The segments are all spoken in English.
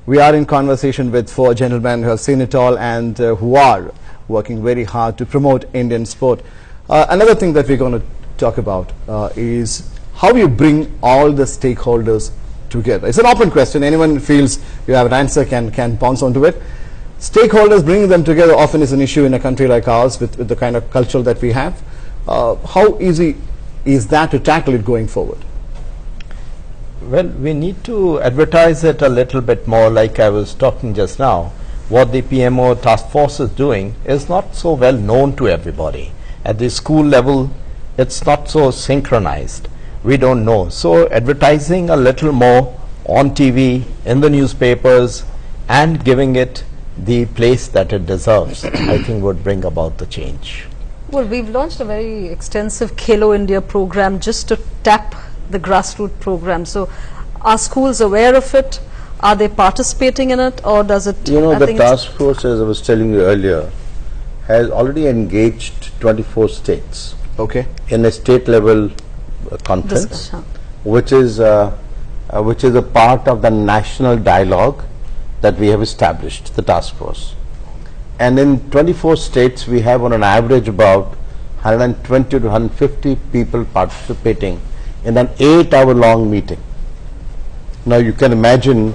We are in conversation with four gentlemen who have seen it all and who are working very hard to promote Indian sport. Another thing that we're going to talk about is how you bring all the stakeholders together. It's an open question. Anyone feels you have an answer can pounce onto it. Stakeholders, bringing them together often is an issue in a country like ours with the kind of culture that we have. How easy is that to tackle it going forward? Well, we need to advertise it a little bit more, like I was talking just now. What the PMO task force is doing is not so well known to everybody. At the school level, it's not so synchronized. We don't know. So advertising a little more on TV, in the newspapers, and giving it the place that it deserves, I think would bring about the change. Well, we've launched a very extensive Khelo India program just to tap the grassroots program. So are schools aware of it? Are they participating in it, or does it? You know, the task force, as I was telling you earlier, has already engaged 24 states. Okay. In a state level conference, which is a part of the national dialogue that we have established, the task force. And in 24 states, we have on an average about 120 to 150 people participating in an 8-hour-long meeting. Now you can imagine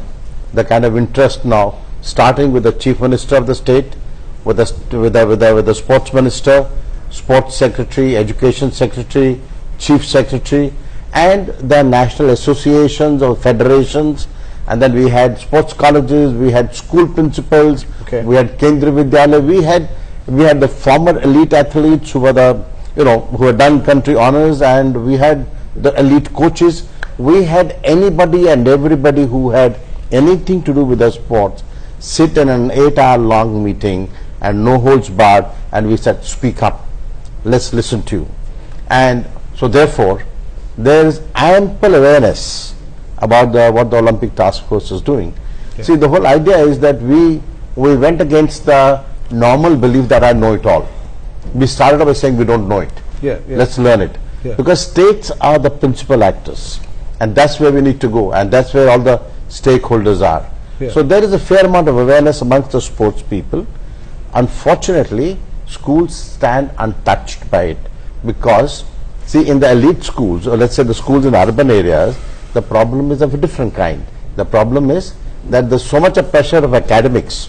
the kind of interest now, starting with the Chief Minister of the state, with the Sports Minister, Sports Secretary, Education Secretary, Chief Secretary, and the national associations or federations, and then we had sports colleges, we had school principals, we had Kendriya Vidyalaya, we had the former elite athletes who were the, who had done country honors, and we had the elite coaches. We had anybody and everybody who had anything to do with the sports sit in an 8-hour-long meeting and no holds barred, and we said, speak up, let's listen to you. And so therefore there is ample awareness about what the Olympic Task Force is doing. See, the whole idea is that we went against the normal belief that I know it all. We started by saying we don't know it. Let's learn it. Because states are the principal actors, and that's where we need to go, and that's where all the stakeholders are. So there is a fair amount of awareness amongst the sports people. Unfortunately, schools stand untouched by it, because see, in the elite schools, or let's say the schools in urban areas, the problem is of a different kind. The problem is that there's so much of pressure of academics.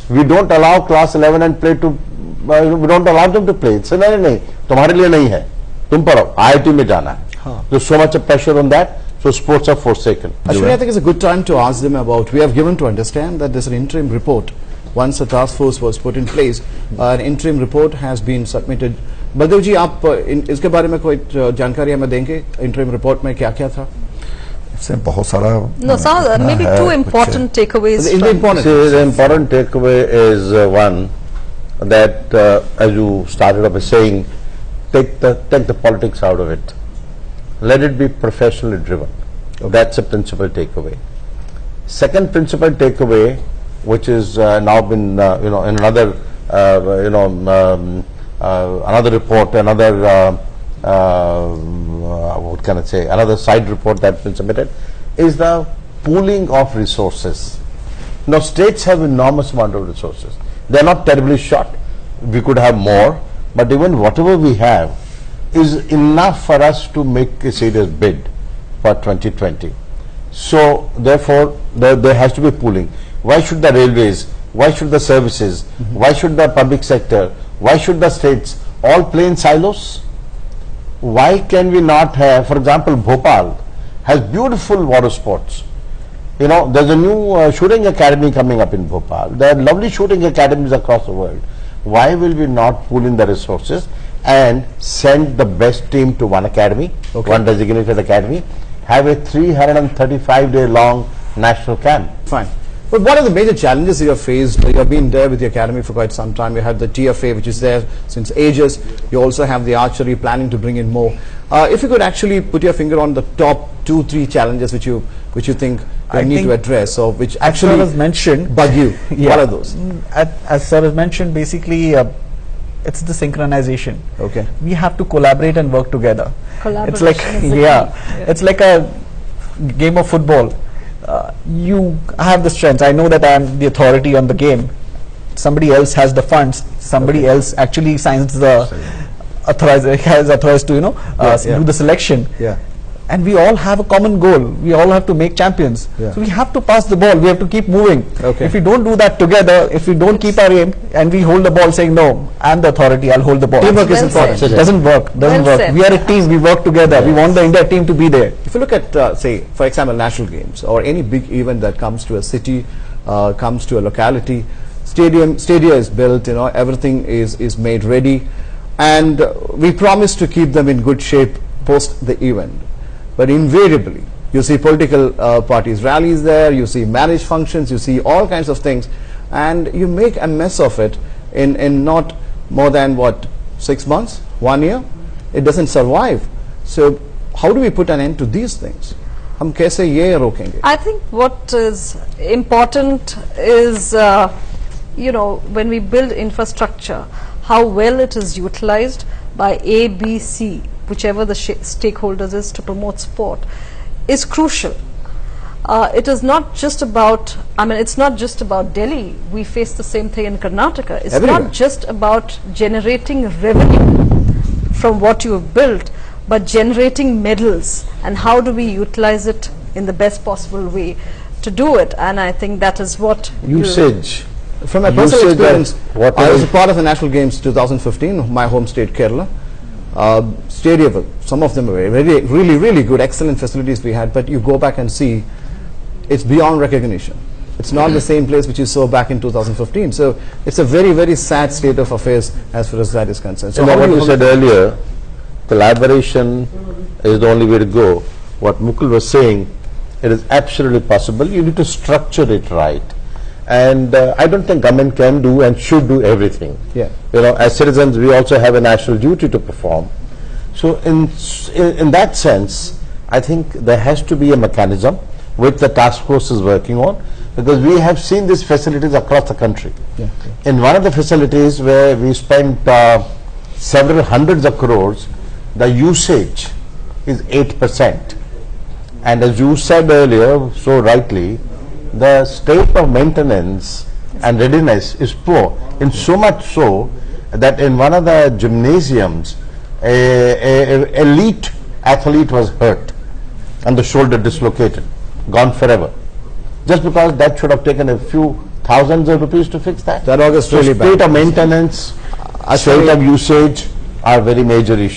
We don't allow class 11 and play to, we don't allow them to play. It's nahi, tumhare liye nahi hai. Tum padho, IIT mein jana hai. There's so much of pressure on that, so sports are forsaken. Ashwini, I think it's a good time to ask them about, we have given to understand that there's an interim report. Once the task force was put in place, an interim report has been submitted. Baldev ji, आप इसके बारे में कोई जानकारी हमें देंगे? Interim report में क्या-क्या था? No, maybe two important takeaways. The important takeaway is one, that as you started off by saying, take the politics out of it. Let it be professionally driven. That's a principal takeaway. Second principal takeaway, which is now been in another another report, what can I say, another side report that's been submitted, is the pooling of resources. Now states have enormous amount of resources. They are not terribly short. We could have more, but even whatever we have is enough for us to make a serious bid for 2020. So therefore there has to be pooling. Why should the railways, why should the services, why should the public sector, why should the states all play in silos? Why can we not have, for example, Bhopal has beautiful water sports. There's a new shooting academy coming up in Bhopal. There are lovely shooting academies across the world. Why will we not pool in the resources and send the best team to one academy, one designated academy, have a 335-day-long national camp? Fine. But what are the major challenges you have faced? You have been there with the academy for quite some time. You have the TFA, which is there since ages. You also have the archery, planning to bring in more. If you could actually put your finger on the top 2-3 challenges which you think you need to address, or which actually bug you. What are those? As sir has mentioned, basically it's the synchronization. We have to collaborate and work together. It's like it's like a game of football. you have the strengths. I know that I am the authority on the game. Somebody else has the funds. Somebody else actually signs the has authorized to do the selection. Yeah. And we all have a common goal. We all have to make champions. Yeah. So we have to pass the ball. We have to keep moving. Okay. If we don't do that together, if we don't keep our aim and we hold the ball saying, no, I'm the authority, I'll hold the ball. Teamwork is Well important. said. It doesn't work. Doesn't Well work. said. We are a team. We work together. We want the India team to be there. If you look at, say, for example, national games or any big event that comes to a city, comes to a locality, stadia is built, everything is made ready, and we promise to keep them in good shape post the event. But invariably, you see political parties rallies there, you see marriage functions, you see all kinds of things, and you make a mess of it in not more than, what, 6 months, 1 year? It doesn't survive. So how do we put an end to these things? हम कैसे ये रोकेंगे? I think what is important is, when we build infrastructure, how well it is utilized by A, B, C, whichever the stakeholders is to promote sport, is crucial. It is not just about, it's not just about Delhi. We face the same thing in Karnataka. It's Everywhere. not just about generating revenue from what you have built, but generating medals, and how do we utilize it in the best possible way to do it. And I think that is what Usage. From my You personal said experience, that I was a part of the National Games 2015, my home state Kerala. Stadia, some of them were really good, excellent facilities we had, but you go back and see, it's beyond recognition. It's not the same place which you saw back in 2015. So it's a very sad state of affairs as far as that is concerned. So what you said earlier, collaboration is the only way to go. What Mukul was saying, it is absolutely possible. You need to structure it right. And I don't think government can do and should do everything. Yeah. As citizens, we also have a national duty to perform. So in that sense, I think there has to be a mechanism which the task force is working on, because we have seen these facilities across the country. Yeah. In one of the facilities where we spent several hundreds of crores, the usage is 8%. And as you said earlier, so rightly, the state of maintenance and readiness is poor, in so much so that in one of the gymnasiums, a elite athlete was hurt and the shoulder dislocated, gone forever, just because that should have taken a few thousands of rupees to fix that. That was So really bad. state of maintenance, state of usage are very major issues.